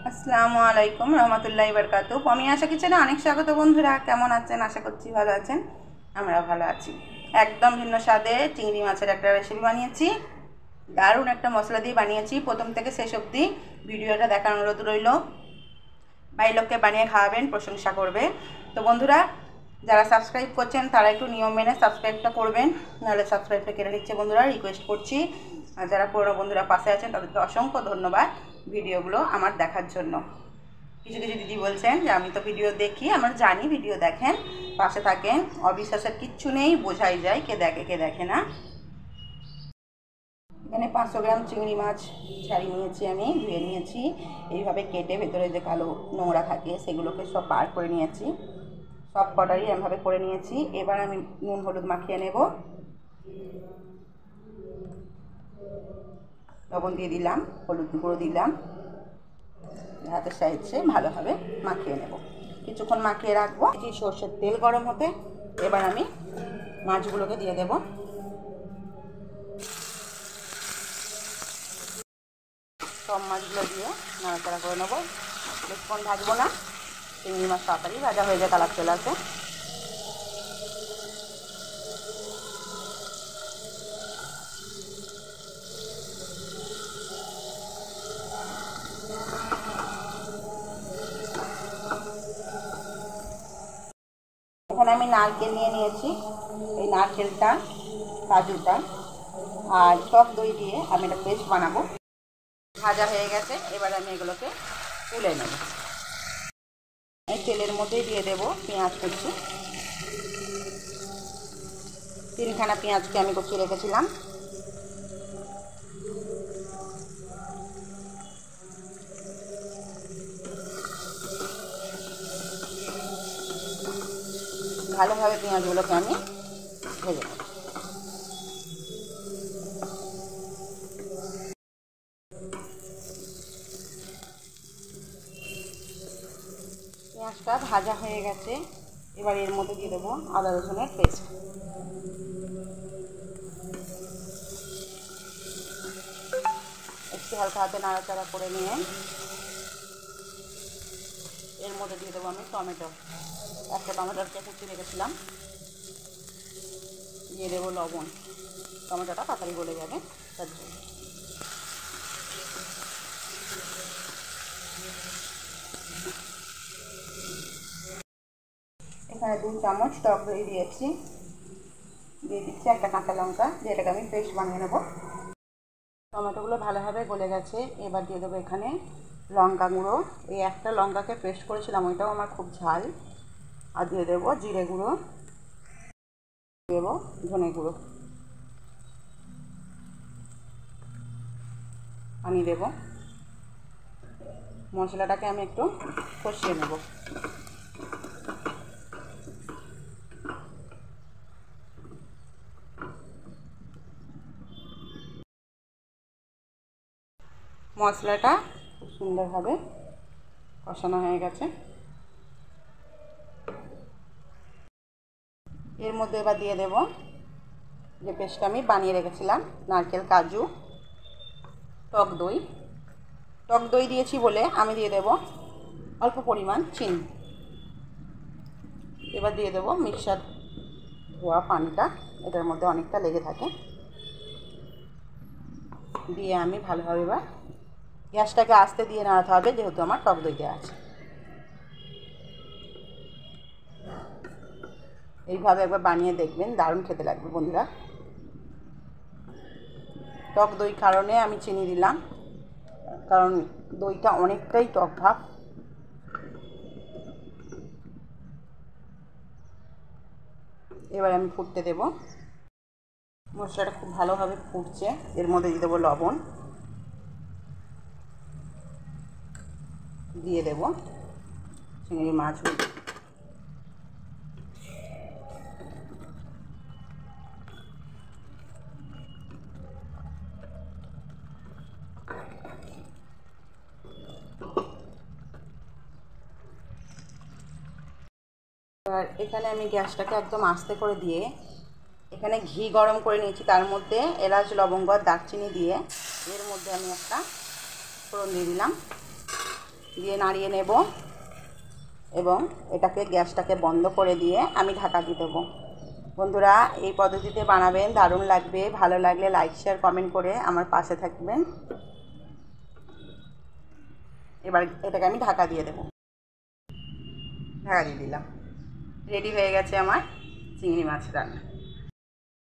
আসসালামু আলাইকুম রহমতুল্লাহি বারকাতু। আমি আশা কিচেনে অনেক স্বাগত। বন্ধুরা কেমন আছেন? আশা করছি ভালো আছেন। আমরা ভালো আছি। একদম ভিন্ন স্বাদে চিংড়ি মাছের একটা রেসিপি বানিয়েছি। দারুণ একটা মশলা দিয়ে বানিয়েছি। প্রথম থেকে শেষ অবধি ভিডিওটা দেখার অনুরোধ রইল। বাড়ির লোককে বানিয়ে খাওয়াবেন, প্রশংসা করবে। তো বন্ধুরা, যারা সাবস্ক্রাইব করছেন তারা একটু নিয়ম মেনে সাবস্ক্রাইবটা করবেন, নাহলে সাবস্ক্রাইবটা কেটে নিচ্ছে বন্ধুরা, রিকোয়েস্ট করছি। আর যারা পুরনো বন্ধুরা পাশে আছেন তাদেরকে অসংখ্য ধন্যবাদ ভিডিওগুলো আমার দেখার জন্য। কিছু কিছু দিদি বলছেন যে আমি তো ভিডিও দেখি, আমরা জানি ভিডিও দেখেন, পাশে থাকেন, অবিশ্বাসের কিচ্ছু নেই, বোঝাই যায় কে দেখে কে দেখে না। এখানে 500 গ্রাম চিংড়ি মাছ ছাড়িয়ে নিয়েছি, আমি ধুয়ে নিয়েছি। এইভাবে কেটে ভেতরে যে কালো নোংরা থাকে সেগুলোকে সব বার করে নিয়েছি। সব কটারই এমভাবে করে নিয়েছি। এবার আমি নুন হলুদ মাখিয়ে নেব। লবণ দিয়ে দিলাম, হলুদ গুঁড়ো দিলাম, হাতের সাহায্যে ভালোভাবে মাখিয়ে নেব। কিছুক্ষণ মাখিয়ে রাখবো। এটি সর্ষের তেল গরম হতে এবার আমি মাছগুলোকে দিয়ে দেব। সব মাছগুলো দিয়ে নাড়াচাড়া করে নেবো। বেশিক্ষণ ভাজবো না, চিংড়ি মাছ তাড়াতাড়ি ভাজা হয়ে যায়, কালার চলে আসে। এখানে আমি নারকেল নিয়ে নিয়েছি। এই নারকেলটা, কাজুটা আর টক দই দিয়ে আমি একটা পেস্ট বানাবো। ভাজা হয়ে গেছে, এবার আমি এগুলোকে তুলে নেব। এই তেলের মধ্যেই দিয়ে দেব পেঁয়াজ কুচি। 3খানা পেঁয়াজকে আমি কুচিয়ে রেখেছিলাম। ভালোভাবে পেঁয়াজগুলোকে আমি ভেজে নেব। পেঁয়াজটা ভাজা হয়ে গেছে, এবার এর মধ্যে দিয়ে দেবো আদা রসুনের পেস্ট। একটু হালকা হাতে নাড়াচাড়া করে নিয়ে এর মধ্যে দিয়ে দেবো আমি টমেটো। একটা টমেটোকে কুচিয়ে রেখেছিলাম। দিয়ে দেবো লবণ, টমেটোটা তাড়াতাড়ি গলে যাবে তার জন্য। এখানে 2 চামচ টক দই দিয়েছি। দিয়ে দিচ্ছি একটা কাঁচা লঙ্কা, দিয়ে এটাকে আমি পেস্ট বানিয়ে নেব। টমেটোগুলো ভালোভাবে গলে গেছে, এবার দিয়ে দেবো এখানে লঙ্কা গুঁড়ো। এই একটা লঙ্কাকে পেস্ট করেছিলাম, ওইটাও আমার খুব ঝাল। আর দিয়ে দেবো জিরে গুঁড়ো, দেবো ধনে গুঁড়ো, পানি দেব। মশলাটাকে আমি একটু কষিয়ে নেব। মশলাটা খুব সুন্দরভাবে কষানো হয়ে গেছে। এর মধ্যে এবার দিয়ে দেব যে পেস্টটা আমি বানিয়ে রেখেছিলাম, নারকেল, কাজু, টক দই। টক দই দিয়েছি বলে আমি দিয়ে দেব অল্প পরিমাণ চিনি। এবার দিয়ে দেবো মিক্সার ধোয়া পানিটা, এটার মধ্যে অনেকটা লেগে থাকে। দিয়ে আমি ভালোভাবে এবার গ্যাসটাকে আস্তে দিয়ে নাড়াতে হবে, যেহেতু আমার টক দই দেওয়া আছে। এইভাবে একবার বানিয়ে দেখবেন, দারুণ খেতে লাগবে বন্ধুরা। টক দই কারণে আমি চিনি দিলাম, কারণ দইটা অনেকটাই টক ভাব। এবার আমি ফুটতে দেব। মশলাটা খুব ভালোভাবে ফুটছে, এর মধ্যে দিয়ে দেবো লবণ, দিয়ে দেব চিংড়ি মাছগুলো। আর এখানে আমি গ্যাসটাকে একদম আস্তে করে দিয়ে এখানে ঘি গরম করে নিয়েছি, তার মধ্যে এলাচ, লবঙ্গ আর দারচিনি দিয়ে এর মধ্যে আমি একটা ফোড়ন দিয়ে দিলাম। দিয়ে নাড়িয়ে নেব এবং এটাকে গ্যাসটাকে বন্ধ করে দিয়ে আমি ঢাকা দিয়ে দেবো। বন্ধুরা এই পদ্ধতিতে বানাবেন, দারুণ লাগবে। ভালো লাগলে লাইক শেয়ার কমেন্ট করে আমার পাশে থাকবেন। এবার এটাকে আমি ঢাকা দিয়ে দেবো। ঢাকা দিয়ে দিলাম। রেডি হয়ে গেছে আমার চিংড়ি মাছ রান্না।